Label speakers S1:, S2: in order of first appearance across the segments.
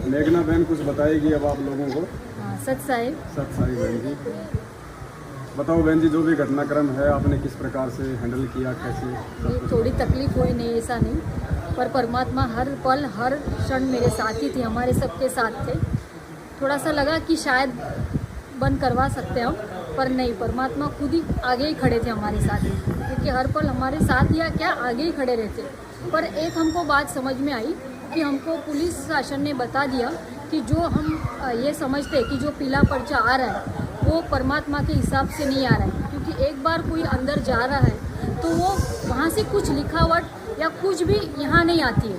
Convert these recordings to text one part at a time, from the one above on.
S1: मेघना बहन कुछ बताएगी अब आप लोगों को।
S2: हाँ, सच साहिब।
S1: बहन जी बताओ बहन जी, जो भी घटनाक्रम है आपने किस प्रकार से हैंडल किया, कैसे?
S2: ये थोड़ी तकलीफ हुई नहीं, ऐसा नहीं, पर परमात्मा हर पल हर क्षण मेरे साथ ही थे, हमारे सबके साथ थे। थोड़ा सा लगा कि शायद बंद करवा सकते हम, पर नहीं, परमात्मा खुद ही आगे ही खड़े थे हमारे साथ, क्योंकि हर पल हमारे साथ या क्या आगे ही खड़े रहते। पर एक हमको बात समझ में आई कि हमको पुलिस शासन ने बता दिया कि जो हम ये समझते हैं कि जो पीला पर्चा आ रहा है वो परमात्मा के हिसाब से नहीं आ रहा है, क्योंकि एक बार कोई अंदर जा रहा है तो वो वहाँ से कुछ लिखावट या कुछ भी यहाँ नहीं आती है,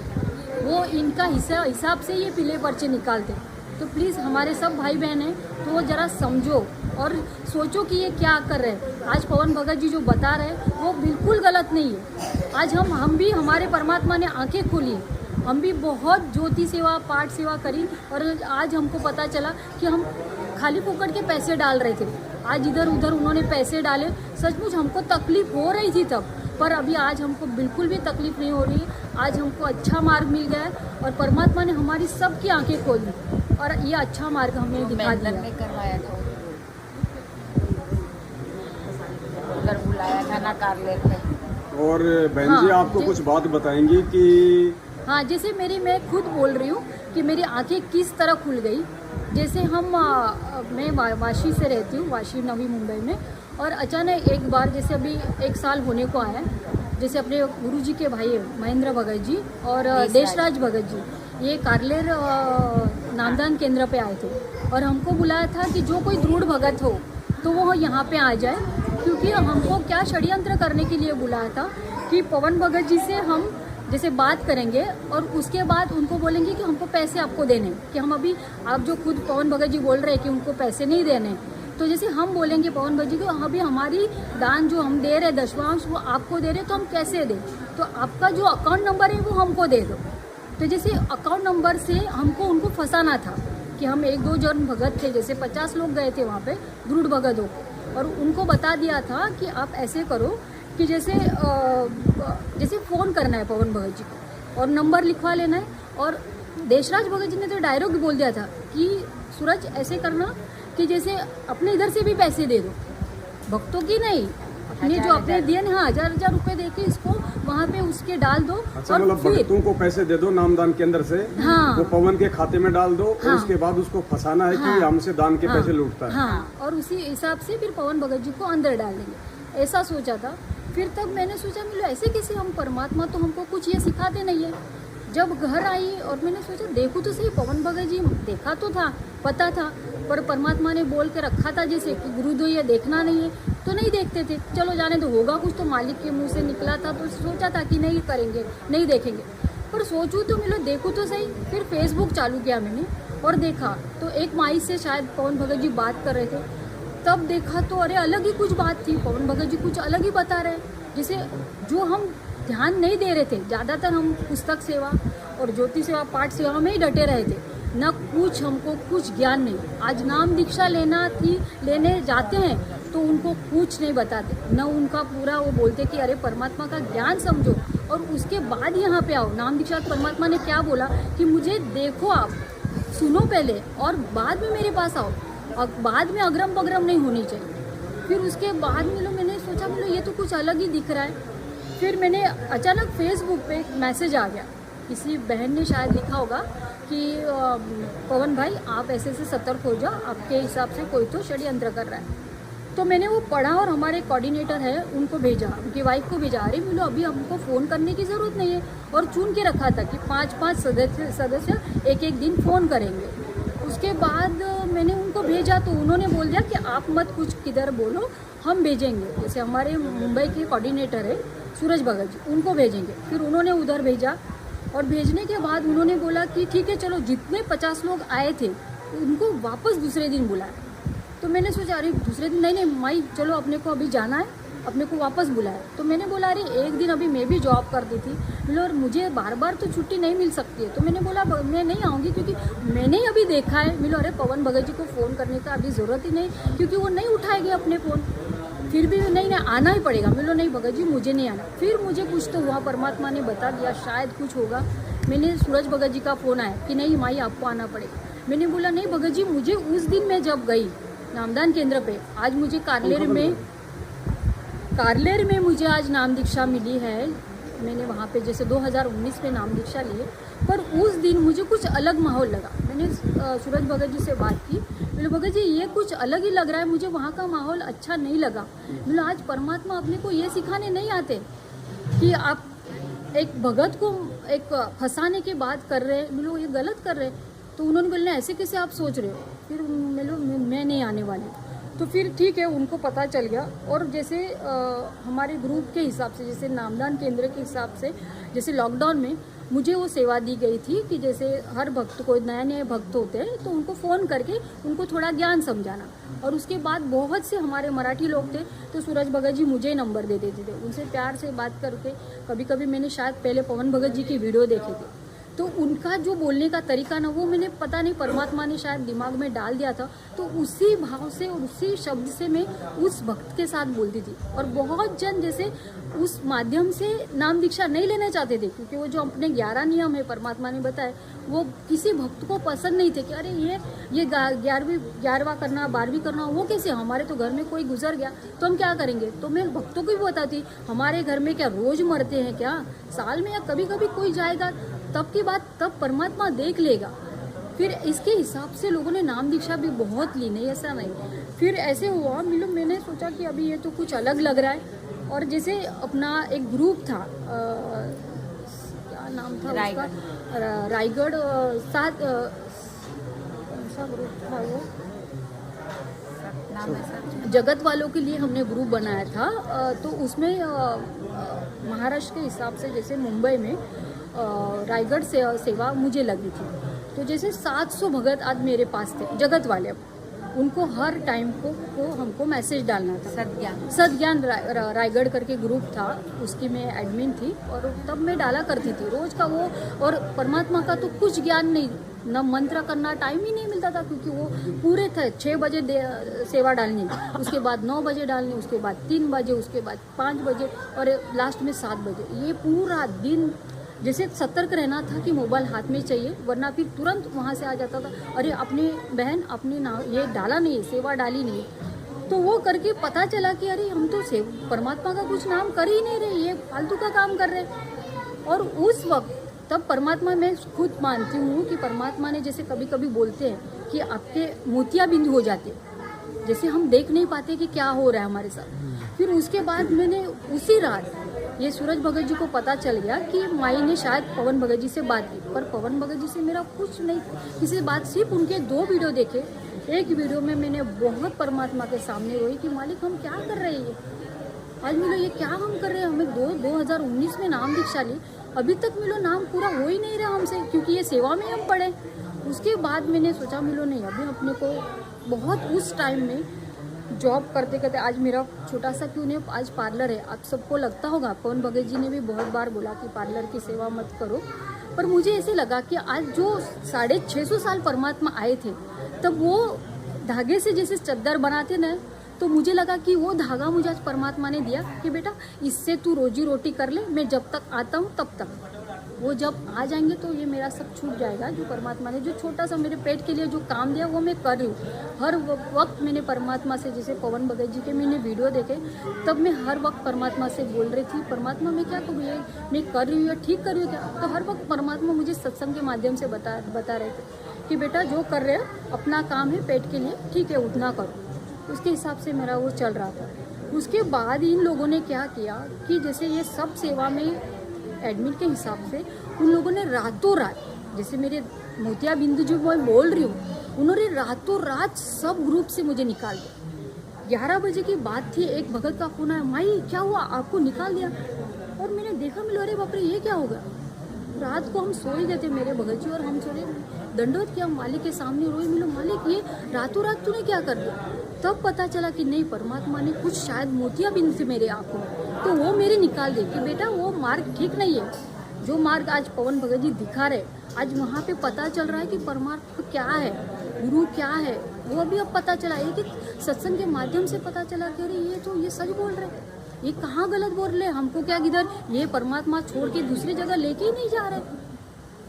S2: वो इनका हिसाब से ये पीले पर्चे निकालते। तो प्लीज़ हमारे सब भाई बहन हैं तो वो ज़रा समझो और सोचो कि ये क्या कर रहे हैं। आज पवन भगत जी जो बता रहे हैं वो बिल्कुल गलत नहीं है। आज हम भी, हमारे परमात्मा ने आंखें खोली है, हम भी बहुत ज्योति सेवा पाठ सेवा करी और आज हमको पता चला कि हम खाली फोकट के पैसे डाल रहे थे। आज इधर उधर उन्होंने पैसे डाले, सचमुच हमको तकलीफ हो रही थी तब, पर अभी आज हमको बिल्कुल भी तकलीफ नहीं हो रही है। आज हमको अच्छा मार्ग मिल गया है और परमात्मा ने हमारी सबकी आंखें खोल दी और ये अच्छा मार्ग हमें दिखा दिया।
S3: करवाया था, उधर बुलाया था ना कारलेर में। और
S1: बहन जी आपको कुछ बात बताएंगी कि
S2: हाँ, जैसे मैं खुद बोल रही हूँ कि मेरी आंखें किस तरह खुल गई। जैसे मैं वाशी से रहती हूँ, वाशी नवी मुंबई में, और अचानक एक बार जैसे अभी 1 साल होने को आया, जैसे अपने गुरुजी के भाई महेंद्र भगत जी और देशराज भगत जी ये कारलेर नामदान केंद्र पे आए थे और हमको बुलाया था कि जो कोई दृढ़ भगत हो तो वो यहाँ पे आ जाए, क्योंकि हमको क्या षड्यंत्र करने के लिए बुलाया था कि पवन भगत जी से हम जैसे बात करेंगे और उसके बाद उनको बोलेंगे कि हमको पैसे आपको देने, कि हम अभी आप जो खुद पवन भगत जी बोल रहे हैं कि उनको पैसे नहीं देने, तो जैसे हम बोलेंगे पवन भगत जी को अभी हमारी दान जो हम दे रहे दशवांश वो आपको दे रहे, तो हम कैसे दें, तो आपका जो अकाउंट नंबर है वो हमको दे दो। तो जैसे अकाउंट नंबर से हमको उनको फंसाना था कि हम 1-2 जन भगत थे, जैसे 50 लोग गए थे वहाँ पे दृढ़ भगत हो, और उनको बता दिया था कि आप ऐसे करो कि जैसे फ़ोन करना है पवन भगत जी को और नंबर लिखवा लेना है। और देशराज भगत जी ने तो डायरेक्ट बोल दिया था कि सूरज ऐसे करना कि जैसे अपने इधर से भी पैसे दे दो, भक्तों की नहीं, अपने जो अपने दिए ना 1000 रुपए दे के इसको वहाँ पे उसके डाल दो।
S1: अच्छा, मतलब भक्तों को पैसे दे दो नामदान केंद्र से,
S2: हाँ, वो
S1: पवन के खाते में डाल दो,
S2: हाँ,
S1: और उसके बाद उसको फंसाना है कि हमसे दान के पैसे लूटता है।
S2: हाँ, और उसी हिसाब से फिर पवन भगत जी को अंदर डाल देंगे, ऐसा सोचा था। फिर तब मैंने सोचा मिलो ऐसे कैसे, हम परमात्मा तो हमको कुछ ये सिखाते नहीं है। जब घर आई और मैंने सोचा देखूँ तो सही, पवन भगत जी देखा तो था, पता था, पर परमात्मा ने बोल के रखा था जैसे कि गुरुदेव ये देखना नहीं है, तो नहीं देखते थे। चलो जाने तो होगा कुछ, तो मालिक के मुंह से निकला था तो सोचा था कि नहीं करेंगे, नहीं देखेंगे, पर सोचूँ तो मिलो देखूँ तो सही। फिर फेसबुक चालू किया मैंने और देखा तो एक माई से शायद पवन भगत जी बात कर रहे थे, तब देखा तो अरे अलग ही कुछ बात थी, पवन भगत जी कुछ अलग ही बता रहे, जैसे जो हम ध्यान नहीं दे रहे थे। ज़्यादातर हम पुस्तक सेवा और ज्योति सेवा पाठ सेवा में ही डटे रहे थे, न कुछ हमको कुछ ज्ञान नहीं। आज नाम दीक्षा लेने जाते हैं तो उनको कुछ नहीं बताते, न उनका पूरा वो बोलते कि अरे परमात्मा का ज्ञान समझो और उसके बाद यहाँ पे आओ। नाम दीक्षा परमात्मा ने क्या बोला कि मुझे देखो, आप सुनो पहले और बाद में मेरे पास आओ, और बाद में अग्रम बग्रम नहीं होनी चाहिए। फिर उसके बाद मैंने सोचा ये तो कुछ अलग ही दिख रहा है। फिर मैंने अचानक फेसबुक पे एक मैसेज आ गया, किसी बहन ने शायद लिखा होगा कि पवन भाई आप ऐसे से सतर्क हो जाओ, आपके हिसाब से कोई तो षड्यंत्र कर रहा है। तो मैंने वो पढ़ा और हमारे कोऑर्डिनेटर है उनको भेजा, उनकी वाइफ को भेजा, अरे मिलो अभी हमको फ़ोन करने की ज़रूरत नहीं है, और चुन के रखा था कि 5-5 सदस्य एक दिन फ़ोन करेंगे। उसके बाद मैंने उनको भेजा तो उन्होंने बोल दिया कि आप मत कुछ किधर बोलो, हम भेजेंगे। जैसे हमारे मुंबई के कोऑर्डिनेटर है सूरज भगत जी, उनको भेजेंगे। फिर उन्होंने उधर भेजा और भेजने के बाद उन्होंने बोला कि ठीक है चलो, जितने 50 लोग आए थे उनको वापस दूसरे दिन बुलाया। तो मैंने सोचा अरे दूसरे दिन नहीं माई चलो, अपने को अभी जाना है, अपने को वापस बुलाया। तो मैंने बोला अरे एक दिन अभी मैं भी जॉब करती थी और मुझे बार बार तो छुट्टी नहीं मिल सकती है, तो मैंने बोला मैं नहीं आऊँगी, क्योंकि मैंने ही अभी देखा है। मिलो अरे पवन भगत जी को फ़ोन करने का अभी ज़रूरत ही नहीं, क्योंकि वो नहीं उठाएंगे अपने फ़ोन। फिर भी नहीं आना ही पड़ेगा। मिलो नहीं भगत जी मुझे नहीं आना। फिर मुझे कुछ तो हुआ, परमात्मा ने बता दिया, शायद कुछ होगा मैंने सूरज भगत जी का फ़ोन आया कि नहीं माई आपको आना पड़ेगा। मैंने बोला नहीं भगत जी, मुझे उस दिन मैं जब गई नामदान केंद्र पे, आज मुझे कारलेर में मुझे आज नाम दीक्षा मिली है। मैंने वहाँ पे जैसे 2019 में नाम दीक्षा लिए, पर उस दिन मुझे कुछ अलग माहौल लगा। मैंने सूरज भगत जी से बात की, बोले भगत जी ये कुछ अलग ही लग रहा है, मुझे वहाँ का माहौल अच्छा नहीं लगा। बोले आज परमात्मा अपने को ये सिखाने नहीं आते कि आप एक भगत को एक फंसाने की बात कर रहे हैं, बोले ये गलत कर रहे हैं। तो उन्होंने बोला ऐसे कैसे आप सोच रहे हो, फिर मैं नहीं आने वाली। तो फिर ठीक है, उनको पता चल गया। और जैसे हमारे ग्रुप के हिसाब से, जैसे नामदान केंद्र के हिसाब से, जैसे लॉकडाउन में मुझे वो सेवा दी गई थी कि जैसे हर भक्त को, नए भक्त होते हैं तो उनको फ़ोन करके उनको थोड़ा ज्ञान समझाना। और उसके बाद बहुत से हमारे मराठी लोग थे तो सूरज भगत जी मुझे ही नंबर दे देते थे, उनसे प्यार से बात करके। कभी कभी मैंने शायद पहले पवन भगत जी की वीडियो देखे थे, तो उनका जो बोलने का तरीका ना, वो मैंने पता नहीं परमात्मा ने शायद दिमाग में डाल दिया था। तो उसी भाव से और उसी शब्द से मैं उस भक्त के साथ बोलती थी। और बहुत जन जैसे उस माध्यम से नाम दीक्षा नहीं लेना चाहते थे, क्योंकि वो जो अपने 11 नियम है परमात्मा ने बताए, वो किसी भक्त को पसंद नहीं थे कि अरे ये 11वां करना, 12वीं करना, वो कैसे, हमारे तो घर में कोई गुजर गया तो हम क्या करेंगे। तो मैं भक्तों को भी बताती, हमारे घर में क्या रोज मरते हैं क्या, साल में या कभी कभी कोई जाएगा, तब की बात तब परमात्मा देख लेगा। फिर इसके हिसाब से लोगों ने नाम दीक्षा भी बहुत ली, नहीं ऐसा नहीं। फिर ऐसे हुआ, मैंने सोचा कि अभी ये तो कुछ अलग लग रहा है। और जैसे अपना एक ग्रुप था, क्या नाम था उसका, रायगढ़ 7, कौन सा ग्रुप था वो, जगत वालों के लिए हमने ग्रुप बनाया था। तो उसमें महाराष्ट्र के हिसाब से जैसे मुंबई में रायगढ़ से सेवा मुझे लगी थी। तो जैसे 700 भगत आज मेरे पास थे, जगत वाले, उनको हर टाइम को हमको मैसेज डालना था। सदज्ञान रायगढ़ करके ग्रुप था, उसकी मैं एडमिन थी। और तब मैं डाला करती थी रोज का वो। और परमात्मा का तो कुछ ज्ञान नहीं, न मंत्र करना टाइम ही नहीं मिलता था, क्योंकि वो पूरे थे 6 बजे सेवा डालनी, उसके बाद 9 बजे डालनी, उसके बाद 3 बजे, उसके बाद 5 बजे और लास्ट में 7 बजे। ये पूरा दिन जैसे सतर्क रहना था कि मोबाइल हाथ में चाहिए, वरना फिर तुरंत वहाँ से आ जाता था, अरे अपने बहन अपने नाम ये डाला नहीं, सेवा डाली नहीं। तो वो करके पता चला कि अरे हम तो परमात्मा का कुछ नाम कर ही नहीं रहे, ये फालतू का काम कर रहे। और उस वक्त तब परमात्मा, मैं खुद मानती हूँ कि परमात्मा ने जैसे कभी कभी बोलते हैं कि आपके मोतिया बिंदु हो जाते, जैसे हम देख नहीं पाते कि क्या हो रहा है हमारे साथ। फिर उसके बाद मैंने उसी रात ये सूरज भगत जी को पता चल गया कि माई ने शायद पवन भगत जी से बात की, पर पवन भगत जी से मेरा कुछ नहीं, किसी बात, सिर्फ उनके 2 वीडियो देखे। एक वीडियो में मैंने बहुत परमात्मा के सामने रोई कि मालिक हम क्या कर रहे हैं, आज मिलो ये क्या हम कर रहे हैं, हमें 2019 में नाम दीक्षा ली, अभी तक मिलो नाम पूरा हो ही नहीं रहा हमसे, क्योंकि ये सेवा में हम पढ़े। उसके बाद मैंने सोचा मिलो नहीं, अभी अपने को बहुत उस टाइम में जॉब करते करते, आज मेरा छोटा सा क्यों नहीं, आज पार्लर है। आप सबको लगता होगा, पवन भगत जी ने भी बहुत बार बोला कि पार्लर की सेवा मत करो, पर मुझे ऐसे लगा कि आज जो 650 साल परमात्मा आए थे, तब वो धागे से जैसे चद्दर बनाते ना, तो मुझे लगा कि वो धागा मुझे आज परमात्मा ने दिया कि बेटा इससे तू रोजी रोटी कर ले, मैं जब तक आता हूँ तब तक, वो जब आ जाएंगे तो ये मेरा सब छूट जाएगा। जो परमात्मा ने जो छोटा सा मेरे पेट के लिए जो काम दिया वो मैं कर रही हूँ। हर वक्त मैंने परमात्मा से, जैसे पवन भगत जी के मैंने वीडियो देखे, तब मैं हर वक्त परमात्मा से बोल रही थी, परमात्मा मैं क्या करूँ, ये मैं कर रही हूँ या ठीक कर रही हूँ क्या। तो हर वक्त परमात्मा मुझे सत्संग के माध्यम से बता रहे थे कि बेटा जो कर रहे हो अपना काम है, पेट के लिए ठीक है उतना करो। उसके हिसाब से मेरा वो चल रहा था। उसके बाद इन लोगों ने क्या किया कि जैसे ये सब सेवा में एडमिन के हिसाब से उन लोगों ने रातों रात, जैसे मेरे मोतिया बिंदु जो मैं बोल रही हूँ, उन्होंने रातों रात सब ग्रुप से मुझे निकाल दिया। 11 बजे की बात थी, एक भगत का फोन आया, माई क्या हुआ आपको निकाल दिया। और मैंने देखा, मिलो अरे बाप रे ये क्या होगा। रात को हम सो ही गए थे मेरे भगत जी और हम सोए, दंडवत किया मालिक के सामने, रोई, मिलो मालिक ये रातों रात तूने क्या कर दिया। तब पता चला कि नहीं, परमात्मा ने कुछ शायद मोतिया बिंदु थे मेरे आंखों में, तो वो मेरे निकाल दे कि बेटा वो मार्ग ठीक नहीं है। जो मार्ग आज पवन भगत जी दिखा रहे, आज वहाँ पे पता चल रहा है कि परमात्मा क्या है, गुरु क्या है, वो अभी अब पता चला है कि सत्संग के माध्यम से पता चला कि अरे ये तो ये सच बोल रहे, ये कहाँ गलत बोल रहे, हमको क्या किधर ये परमात्मा छोड़ के दूसरी जगह लेके ही नहीं जा रहे।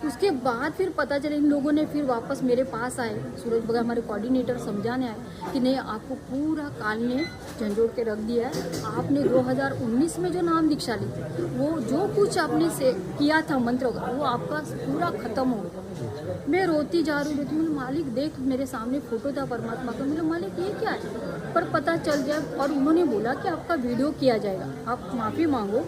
S2: उसके बाद फिर पता चला इन लोगों ने फिर वापस मेरे पास आए, सूरज बगा हमारे कोऑर्डिनेटर समझाने आए कि नहीं आपको पूरा काल ने झंझोड़ के रख दिया है। आपने 2019 में जो नाम दीक्षा ली वो जो कुछ आपने से किया था मंत्र वो आपका पूरा खत्म हो गया। मैं रोती जा रही हूँ, बोले मालिक देख मेरे सामने फोटो था परमात्मा का। मेरे मालिक ये क्या है, पर पता चल गया और उन्होंने बोला कि आपका वीडियो किया जाएगा, आप माफ़ी मांगो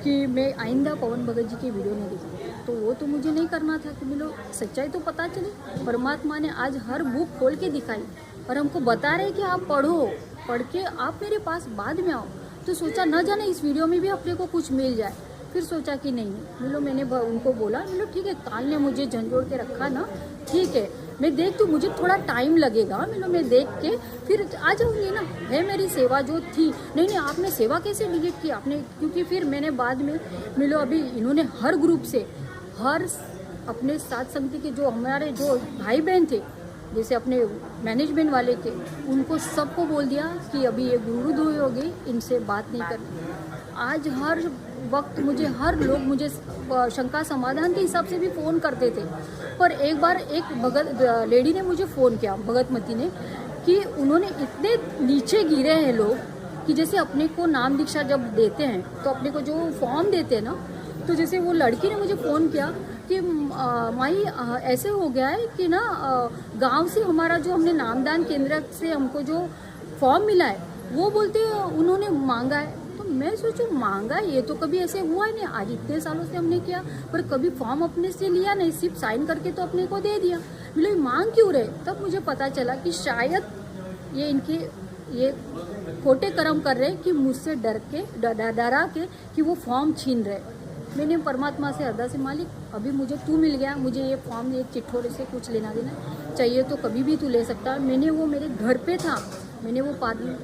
S2: कि मैं आइंदा पवन भगत जी की वीडियो नहीं देखी। तो वो तो मुझे नहीं करना था कि मिलो सच्चाई तो पता चले। परमात्मा ने आज हर बुक खोल के दिखाई और हमको बता रहे कि आप पढ़ो, पढ़ के आप मेरे पास बाद में आओ। तो सोचा न जाने इस वीडियो में भी अपने को कुछ मिल जाए। फिर सोचा कि नहीं मिलो, मैंने उनको बोला मिलो ठीक है काल ने मुझे झंझोड़ के रखा ना, ठीक है मैं देख तू मुझे थोड़ा टाइम लगेगा, मिलो मैं देख के फिर आ जाऊंगी ना, है मेरी सेवा जो थी। नहीं आपने सेवा कैसे डिलीट की आपने, क्योंकि फिर मैंने बाद में मिलो अभी इन्होंने हर ग्रुप से हर अपने साथ समिति के जो हमारे जो भाई बहन थे जैसे अपने मैनेजमेंट वाले थे उनको सबको बोल दिया कि अभी ये गुरुद्रोही हो गई, इनसे बात नहीं करनी। आज हर वक्त मुझे हर लोग मुझे शंका समाधान के हिसाब से भी फ़ोन करते थे, पर एक बार एक भगत लेडी ने मुझे फ़ोन किया भगतमती ने कि उन्होंने इतने नीचे गिरे हैं लोग कि जैसे अपने को नाम दीक्षा जब देते हैं तो अपने को जो फॉर्म देते हैं ना, तो जैसे वो लड़की ने मुझे फ़ोन किया कि माई ऐसे हो गया है कि ना गांव से हमारा जो हमने नामदान केंद्र से हमको जो फॉर्म मिला है वो बोलते उन्होंने मांगा है। तो मैं सोचूं मांगा ये तो कभी ऐसे हुआ ही नहीं, आज इतने सालों से हमने किया पर कभी फॉर्म अपने से लिया नहीं, सिर्फ साइन करके तो अपने को दे दिया। बोले मांग क्यों रहे, तब मुझे पता चला कि शायद ये इनके ये खोटे कर्म कर रहे कि मुझसे डरा के कि वो फॉर्म छीन रहे। मैंने परमात्मा से अरदास मालिक अभी मुझे तू मिल गया, मुझे ये फॉर्म एक चिट्ठोरे से कुछ लेना देना चाहिए तो कभी भी तू ले सकता। मैंने वो मेरे घर पे था, मैंने वो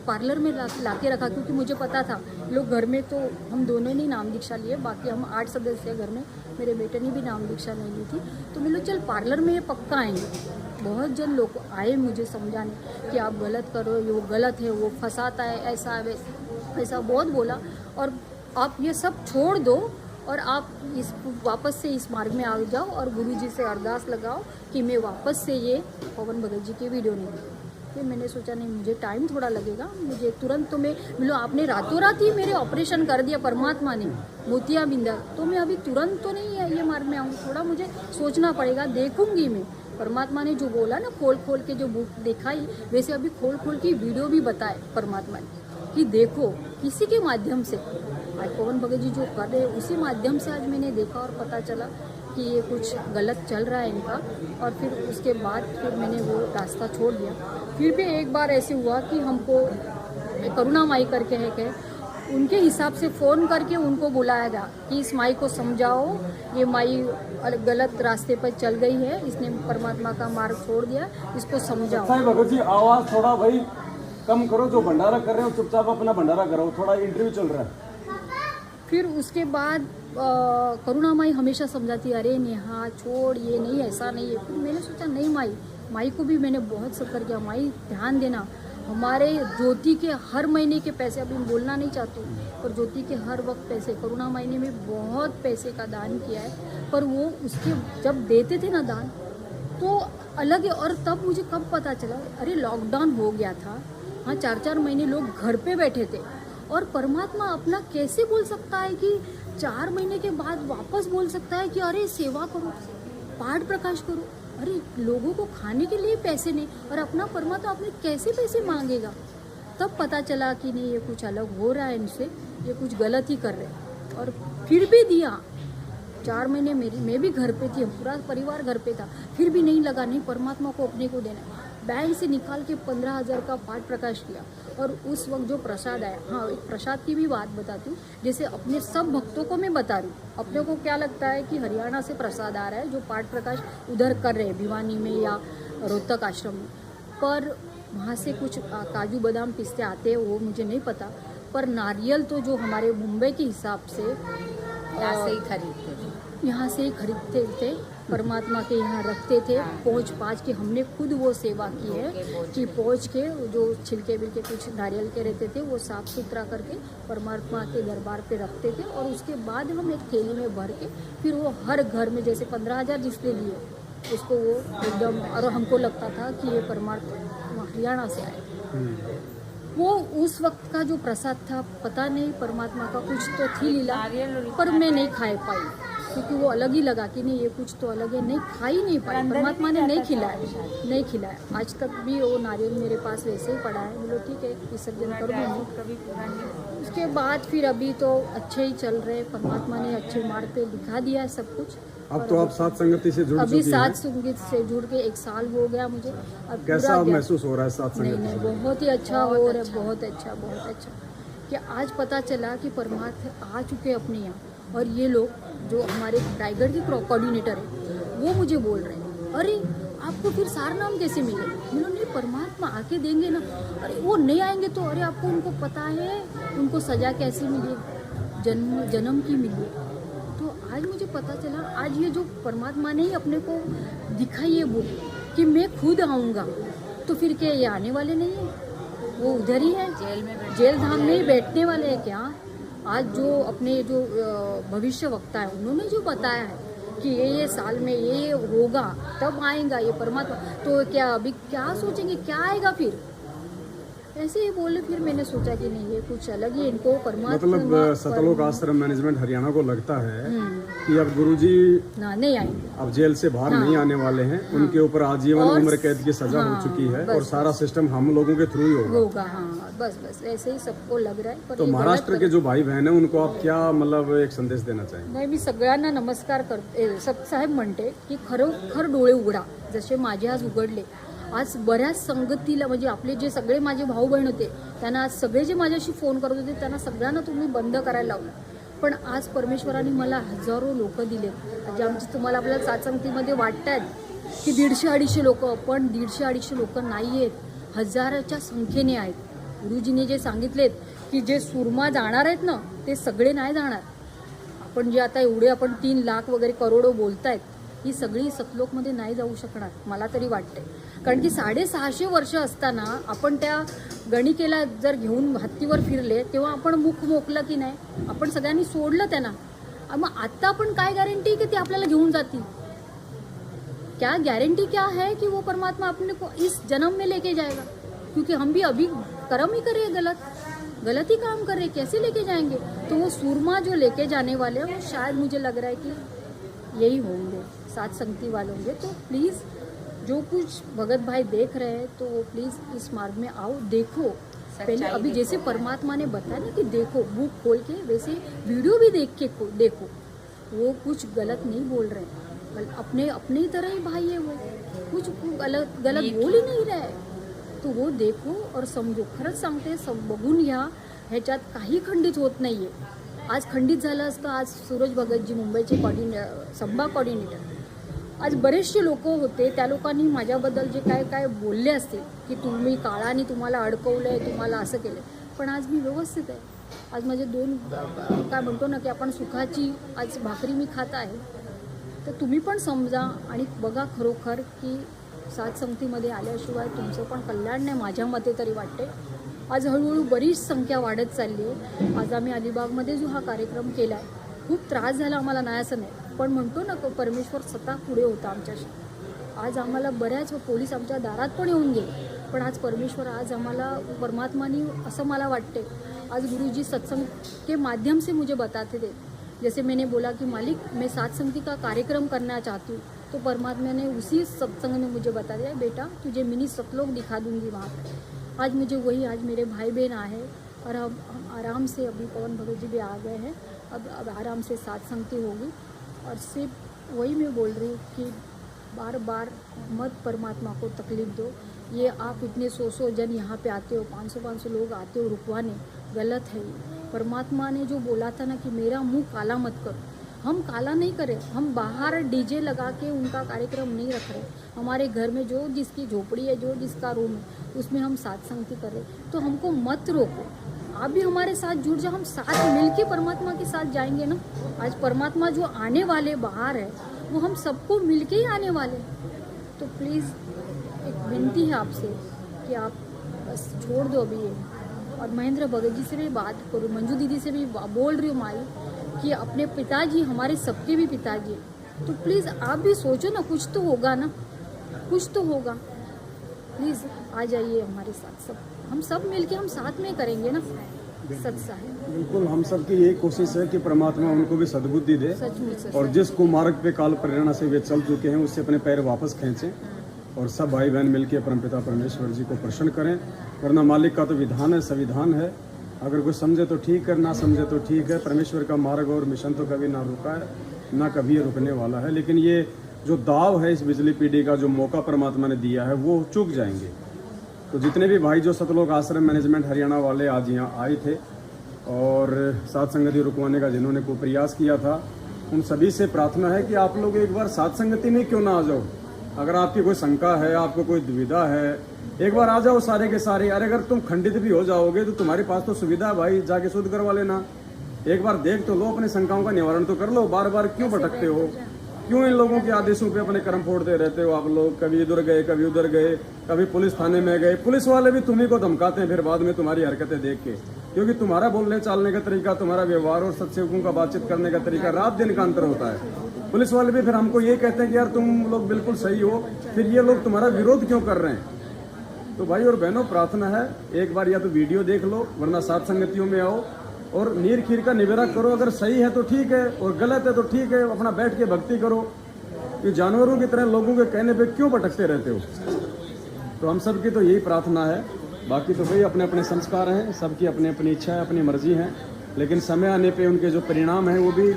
S2: पार्लर में ला के रखा क्योंकि मुझे पता था लोग घर में तो हम दोनों ने नाम दीक्षा लिए, बाकी हम 8 सदस्य घर में, मेरे बेटे ने भी नाम दीक्षा नहीं ली थी। तो मैं चल पार्लर में ये पक्का आएंगे। बहुत जन लोग आए मुझे समझाने कि आप गलत करो, ये वो गलत है, वो फंसाता है, ऐसा वैसा बहुत बोला और आप ये सब छोड़ दो और आप इस वापस से इस मार्ग में आ जाओ और गुरुजी से अरदास लगाओ कि मैं वापस से ये पवन भगत जी की वीडियो नहीं देखूँ। फिर मैंने सोचा नहीं मुझे टाइम थोड़ा लगेगा, मुझे तुरंत तो मैं मिलो आपने रातों रात ही मेरे ऑपरेशन कर दिया परमात्मा ने मोतियाबिंद, तो मैं अभी तुरंत तो नहीं है ये मार्ग में आऊँगी, थोड़ा मुझे सोचना पड़ेगा, देखूंगी मैं। परमात्मा ने जो बोला ना खोल खोल के जो बुक दिखाई वैसे अभी खोल खोल की वीडियो भी बताए परमात्मा ने कि देखो किसी के माध्यम से आज पवन भगत जी जो कर रहे हैं उसी माध्यम से आज मैंने देखा और पता चला कि ये कुछ गलत चल रहा है इनका। और फिर उसके बाद फिर मैंने वो रास्ता छोड़ दिया। फिर भी एक बार ऐसे हुआ कि हमको करुणा माई करके है कि उनके हिसाब से फ़ोन करके उनको बुलाया गया कि इस माई को समझाओ, ये माई गलत रास्ते पर चल गई है, इसने परमात्मा का मार्ग छोड़ दिया, इसको समझाओ।
S1: भगत जी आवाज़ थोड़ा भाई कम करो, जो भंडारा कर रहे हो चुपचाप अपना भंडारा करो, थोड़ा इंटरव्यू चल रहा है।
S2: फिर उसके बाद करुणा माई हमेशा समझाती अरे नेहा छोड़, ये नहीं ऐसा नहीं है। फिर मैंने सोचा नहीं माई को भी मैंने बहुत सफर किया, माई ध्यान देना हमारे ज्योति के हर महीने के पैसे, अभी मैं बोलना नहीं चाहती हूँ पर ज्योति के हर वक्त पैसे करुणा माई ने भी बहुत पैसे का दान किया है, पर वो उसके जब देते थे ना दान तो अलग है। और तब मुझे कब पता चला अरे लॉकडाउन हो गया था, हाँ 4-4 महीने लोग घर पे बैठे थे और परमात्मा अपना कैसे बोल सकता है कि 4 महीने के बाद वापस बोल सकता है कि अरे सेवा करो, पाठ प्रकाश करो। अरे लोगों को खाने के लिए पैसे नहीं और अपना परमात्मा अपने कैसे पैसे मांगेगा। तब पता चला कि नहीं ये कुछ अलग हो रहा है इनसे, ये कुछ गलत ही कर रहे हैं। और फिर भी दिया 4 महीने मैं भी घर पे थी, पूरा परिवार घर पे था, फिर भी नहीं लगा नहीं परमात्मा को अपने को देना। बैंक से निकाल के 15,000 का पाठ प्रकाश किया और उस वक्त जो प्रसाद आया, हाँ एक प्रसाद की भी बात बताती हूँ, जैसे अपने सब भक्तों को मैं बता रही हूँ। अपने को क्या लगता है कि हरियाणा से प्रसाद आ रहा है जो पाठ प्रकाश उधर कर रहे हैं भिवानी में या रोहतक आश्रम में, पर वहाँ से कुछ काजू बादाम पिस्ते आते हैं वो मुझे नहीं पता, पर नारियल तो जो हमारे मुंबई के हिसाब से
S3: यहाँ से ही खरीदते थे।
S2: यहाँ से ही खरीदते थे परमात्मा के यहाँ रखते थे, पहुँच पाँच के हमने खुद वो सेवा की है कि पहुँच के जो छिलके बिलके कुछ नारियल के रहते थे वो साफ़ सुथरा करके परमात्मा के दरबार पे रखते थे, और उसके बाद हम एक थैली में भर के फिर वो हर घर में, जैसे 15,000 जिसने लिए उसको वो एकदम, और हमको लगता था कि ये परमात्मा हरियाणा से आए। वो उस वक्त का जो प्रसाद था, पता नहीं परमात्मा का कुछ तो थी लीला, पर मैं नहीं खा पाई क्योंकि वो अलग ही लगा कि नहीं ये कुछ तो अलग है, नहीं खा ही नहीं पाई। परमात्मा ने नहीं खिलाया। आज तक भी वो नारियल मेरे पास वैसे ही पड़ा है। बोलो ठीक है, विसर्जन कर दूँगी। उसके बाद फिर अभी तो अच्छे ही चल रहे, परमात्मा ने अच्छे मार्ग पे दिखा दिया है सब कुछ।
S1: अब तो आप सात संगति से जुड़
S2: अभी
S1: चुकी
S2: सात
S1: हैं।
S2: संगीत से जुड़ के 1 साल हो गया मुझे। अब
S1: कैसा
S2: पूरा
S1: अब महसूस हो रहा है सात
S2: नहीं
S1: संगति
S2: नहीं,
S1: से?
S2: बहुत ही अच्छा हो रहा है, बहुत अच्छा कि आज पता चला कि परमात्मा आ चुके अपने यहाँ। और ये लोग जो हमारे रायगढ़ के कोऑर्डिनेटर है वो मुझे बोल रहे हैं, अरे आपको फिर सारनाम कैसे मिले? मैंने नहीं, परमात्मा आके देंगे ना। अरे वो नहीं आएंगे तो अरे आपको उनको पता है उनको सजा कैसे मिली, जन्म की मिली। तो आज मुझे पता चला, आज ये जो परमात्मा ने ही अपने को दिखाई है वो कि मैं खुद आऊँगा, तो फिर क्या ये आने वाले नहीं है? वो उधर ही है, जेल धाम में ही बैठने वाले हैं क्या? आज जो अपने जो भविष्य वक्ता है उन्होंने जो बताया है कि ये साल में ये होगा तब आएगा ये परमात्मा, तो क्या अभी क्या सोचेंगे क्या आएगा फिर? ऐसे ही बोले। फिर मैंने सोचा कि नहीं ये कुछ अलग ही, इनको परमात्मा
S1: मतलब सतलोक आश्रम मैनेजमेंट हरियाणा को लगता है कि अब गुरुजी
S2: ना नहीं आएंगे,
S1: अब जेल से बाहर नहीं आने वाले हैं। उनके ऊपर आजीवन उम्र कैद की सजा हो चुकी है और सारा सिस्टम हम लोगों के थ्रू ही होगा।
S2: हाँ बस ऐसे ही सबको लग रहा है। पर
S1: तो
S2: ये
S1: महाराष्ट्र के जो भाई बहन हैं उनको आप क्या मतलब एक संदेश देना चाहेंगे?
S2: नाही, मी सगळ्यांना नमस्कार करते, साहेब म्हणते की खरोखर डोळे उघडा, जसे माझे आज उघडले। आज बऱ्याच संगतीला, म्हणजे आपले जे सगळे माझे भाऊ बहीण होते त्यांना आज सगळे जे माझ्याशी फोन करत होते त्यांना सगळ्यांना तुम्ही बंद करायला लावलं, पण आज परमेश्वराने मला हजारो लोक दिले जे आमची तुम्हाला आपल्याला सातसंगतीमध्ये वाटतात की 150-250 लोक, पण 150-250 लोक नाही आहेत, हजाराच्या संख्येने आहेत। गुरुजीने जे सांगितलेत की जे सुरमा जाणार आहेत ना ते सगळे नाही जाणार। आपण जे आता एवढे आपण 3 लाख वगैरे करोडो बोलतायत, ही सगळी सतलोकमध्ये नाही जाऊ शकणार मला तरी वाटते। कारण की 650 वर्ष असताना आपण त्या गणिकेला जर घेऊन हत्तीवर फिरले तेव्हा आपण मुख मोकलं की नाही, आपण सगळ्यांनी सोडलं त्यांना। मग आता आपण काय गॅरंटी की ते आपल्याला घेऊन जातील? क्या गारंटी क्या है कि वो परमात्मा अपने को इस जन्म में लेके जाएगा? क्योंकि हम भी अभी कर्म ही कर रहे हैं, गलत ही काम कर रहे हैं, कैसे लेके जाएंगे? तो वो सूरमा जो लेके जाने वाले हैं वो शायद मुझे लग रहा है कि यही होंगे, सात संगति वाले होंगे। तो प्लीज़ जो कुछ भगत भाई देख रहे हैं तो वो प्लीज़ इस मार्ग में आओ, देखो। पहले अभी जैसे परमात्मा ने बताया ना कि देखो, बुक खोल के, वैसे वीडियो भी देख के देखो, वो कुछ गलत नहीं बोल रहे हैं, अपने अपने ही तरह ही भाई है, वो कुछ गलत बोल ही नहीं रहे। तो वो देखो और समजो, खरंच सांगते, सब बघून घ्या, ह्याच्यात काही खंडित होत नाही आहे। आज खंडित झालं असतं, आज सूरज भगतजी मुंबईचे संभा कोऑर्डिनेटर, आज बरेचसे लोक होते, त्या लोकांनी माझ्याबद्दल जे काय काय बोलले असतील की तुम्ही काळाने तुम्हाला अडकवलं आहे, तुम्हाला असं केलं, पण आज मी व्यवस्थित आहे। आज माझे 2 काय म्हणतो ना की आपण सुखाची आज भाकरी मी खात आहे। तर तुम्ही पण समजा आणि बघा खरोखर की सात संगतीमध्ये आल्याशिवाय तुमचं पण कल्याण नाही, माझ्या मते तरी वाटते। आज हळूहळू बरीच संख्या वाढत चालली आहे। आज आम्ही अलिबागमध्ये जो हा कार्यक्रम केला आहे, खूप त्रास झाला आम्हाला, नाही असं नाही, पण म्हणतो ना परमेश्वर स्वतः पुढे होता आमच्याशी। आज आम्हाला बऱ्याच पोलीस आमच्या दारात पण येऊन गेले, पण आज परमेश्वर, आज आम्हाला परमात्माने, असं मला वाटते, आज गुरुजी सत्संग के माध्यम से मुझे बताते थे। जैसे मैंने बोला कि मालिक मैं सात संगति का कार्यक्रम करना चाहती हूँ, तो परमात्मा ने उसी सत्संग में मुझे बता दिया, बेटा तुझे मिनी सतलोक दिखा दूंगी वहाँ पर। आज मुझे वही, आज मेरे भाई बहन आए और हम आराम से, अभी पवन भगत जी भी आ गए हैं, अब आराम से सात संगति होगी। और सिर्फ वही मैं बोल रही हूँ कि बार बार मत परमात्मा को तकलीफ दो। ये आप इतने 100 जन यहाँ पे आते हो, 500 लोग आते हो रुकवाने, गलत है ये। परमात्मा ने जो बोला था ना कि मेरा मुंह काला मत करो, हम काला नहीं करें, हम बाहर डीजे लगा के उनका कार्यक्रम नहीं रख रहे। हमारे घर में जो जिसकी झोपड़ी है, जो जिसका रूम है, उसमें हम सात संगति कर रहे, तो हमको मत रोको। आप भी हमारे साथ जुड़ जाओ, हम साथ मिलके परमात्मा के साथ जाएंगे ना। आज परमात्मा जो आने वाले बाहर है, वो हम सबको मिलके ही आने वाले। तो प्लीज़ एक विनती है आपसे कि आप बस छोड़ दो अभी ये। और महेंद्र भगत जी से भी बात करूँ, मंजू दीदी से भी बोल रही हूँ माई कि अपने पिताजी हमारे सबके भी पिताजी हैं, तो प्लीज़ आप भी सोचो ना, कुछ तो होगा ना, कुछ तो होगा। प्लीज़ आ जाइए हमारे साथ, सब हम सब मिलके हम साथ में करेंगे ना सत्संग।
S1: बिल्कुल, हम सबकी यही कोशिश है कि परमात्मा उनको भी सद्बुद्धि दे
S2: सचमुच
S1: और जिस कुमार्ग पे काल प्रेरणा से वे चल चुके हैं उससे अपने पैर वापस खींचें और सब भाई बहन मिलकर परमपिता परमेश्वर जी को प्रसन्न करें। वरना मालिक का तो विधान है, संविधान है, अगर कोई समझे तो ठीक है, ना समझे तो ठीक है। परमेश्वर का मार्ग और मिशन तो कभी ना रुका है, ना कभी ये रुकने वाला है। लेकिन ये जो दाव है इस बिजली पीढ़ी का, जो मौका परमात्मा ने दिया है, वो चूक जाएंगे। तो जितने भी भाई जो सतलोक आश्रम मैनेजमेंट हरियाणा वाले आज यहाँ आए थे और साथ संगति रुकवाने का जिन्होंने को प्रयास किया था, उन सभी से प्रार्थना है कि आप लोग एक बार साथ संगति में क्यों ना आ जाओ। अगर आपकी कोई शंका है, आपको कोई दुविधा है, एक बार आ जाओ सारे के सारे। अरे अगर तुम खंडित भी हो जाओगे तो तुम्हारे पास तो सुविधा है भाई, जाके शुद्ध करवा लेना। एक बार देख तो लो, अपनी शंकाओं का निवारण तो कर लो। बार बार क्यों भटकते हो, क्यों इन लोगों के आदेशों पे अपने कर्म फोड़ते रहते हो आप लोग। कभी इधर गए, कभी उधर गए, कभी पुलिस थाने में गए। पुलिस वाले भी तुम्ही को धमकाते हैं फिर बाद में तुम्हारी हरकतें देख के, क्योंकि तुम्हारा बोलने चालने का तरीका, तुम्हारा व्यवहार और सत्सेवकों का बातचीत करने का तरीका रात दिन का अंतर होता है। पुलिस वाले भी फिर हमको ये कहते हैं कि यार तुम लोग बिल्कुल सही हो, फिर ये लोग तुम्हारा विरोध क्यों कर रहे हैं। तो भाई और बहनों, प्रार्थना है एक बार या तो वीडियो देख लो, वरना सात संगतियों में आओ और नीर खीर का निवेरा करो। अगर सही है तो ठीक है और गलत है तो ठीक है, अपना बैठ के भक्ति करो। कि जानवरों की तरह लोगों के कहने पे क्यों भटकते रहते हो। तो हम सब की तो यही प्रार्थना है। बाकी तो भाई अपने अपने संस्कार हैं, सबकी अपनी अपनी इच्छा है, अपनी मर्जी है, लेकिन समय आने पे उनके जो परिणाम हैं वो भी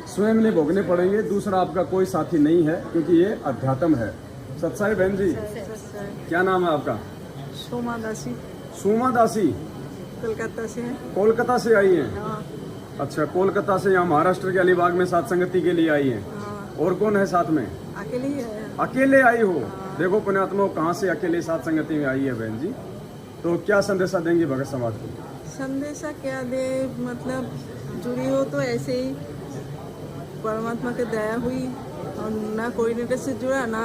S1: स्वयं ने भोगने पड़ेंगे। दूसरा आपका कोई साथी नहीं है, क्योंकि ये अध्यात्म है। सत्साई बहन जी, क्या नाम है आपका?
S4: सोमा दासी,
S1: सोमा दासी,
S4: कोलकाता से है।
S1: कोलकाता से आई हैं?
S4: हाँ,
S1: अच्छा, कोलकाता से यहाँ महाराष्ट्र के अलीबाग में सात संगति के लिए आई हैं।
S4: हाँ,
S1: और कौन है साथ में?
S4: अकेले ही है।
S1: अकेले आई हो? देखो पुण्यात्मा, कहाँ से अकेले सात संगति में आई है बहन जी। तो क्या संदेशा देंगी भगत समाज को?
S4: संदेशा क्या दे, मतलब जुड़ी हो तो ऐसे ही परमात्मा की दया हुई और ना कोऑर्डिनेटर से जुड़ा, ना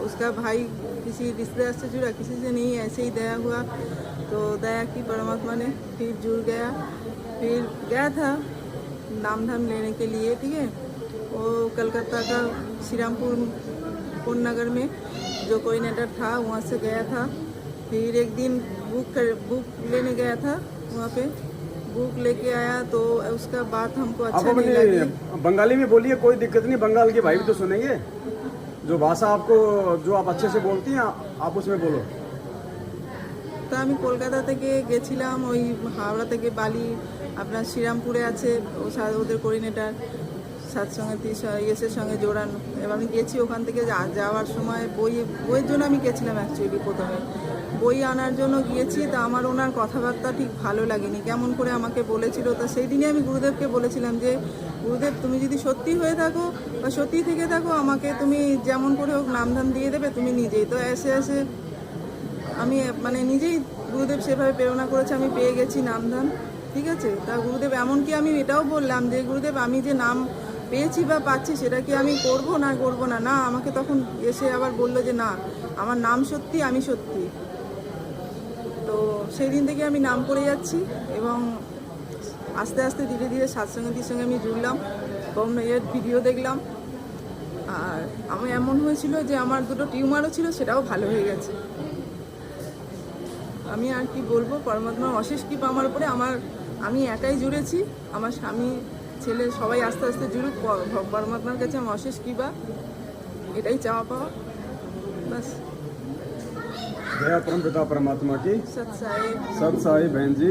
S4: उसका भाई किसी रिश्तेदार से जुड़ा, किसी से नहीं, ऐसे ही दया हुआ। तो दया की परमात्मा ने, फिर जुड़ गया। फिर गया था नाम धाम लेने के लिए, ठीक है। वो कलकत्ता का श्रीरामपुर पूर्ण नगर में जो कोऑर्डिनेटर था वहाँ से गया था। फिर एक दिन बुक लेने गया था, वहाँ पे बुक लेके आया तो उसका बात हमको अच्छा नहीं लगी।
S1: बंगाली में बोलिए, कोई दिक्कत नहीं, बंगाल के भाई भी तो सुनेंगे। जो भाषा आपको, जो आप अच्छे से बोलती हैं आप उसमें बोलो।
S4: তো আমি কলকাতা থেকে গেছিলাম, ওই হাওড়া থেকে বালি আপনার শ্রীরামপুরে আছে ওদের কোঅর্ডিনেটর সৎসঙ্গতি ইয়েসের সঙ্গে জোড়ানো। এবার আমি গেছি, ওখান থেকে যাওয়ার সময় বইয়ের জন্য আমি গেছিলাম। অ্যাকচুয়ালি প্রথমে বই আনার জন্য গিয়েছি, তা আমার ওনার কথাবার্তা ঠিক ভালো লাগেনি, কেমন করে আমাকে বলেছিল। তো সেই দিনই আমি গুরুদেবকে বলেছিলাম যে গুরুদেব, তুমি যদি সত্যি হয়ে থাকো বা সত্যি থেকে থাকো, আমাকে তুমি যেমন করে হোক নামধাম দিয়ে দেবে তুমি নিজেই। তো এসে আমি মানে নিজেই গুরুদেব সেভাবে প্রেরণা করেছে, আমি পেয়ে গেছি নামধাম, ঠিক আছে। তা গুরুদেব এমনকি আমি এটাও বললাম যে গুরুদেব, আমি যে নাম পেয়েছি বা পাচ্ছি সেটা কি আমি করব না না। আমাকে তখন এসে আবার বললো যে না, আমার নাম সত্যি, আমি সত্যি। তো সেই দিন থেকে আমি নাম করে যাচ্ছি এবং আস্তে আস্তে ধীরে ধীরে সৎসঙ্গতির সঙ্গে আমি জুড়লাম এবং এর ভিডিও দেখলাম। আর আমি এমন হয়েছিল যে আমার দুটো টিউমারও ছিল, সেটাও ভালো হয়ে গেছে। আমি আর কি বলবো, পরমাত্মার অশেষ কৃপা আমার উপরে। আমি একাই জুড়েছি, আমার স্বামী ছেলে সবাই আস্তে আস্তে জুড়ুক। পরমাত্মার কাছে আমার অশেষ কৃপা, এটাই চাওয়া পাওয়া, बस।
S1: जय परम पिता परमात्मा की
S4: सत साई।
S1: सत साई बहन जी।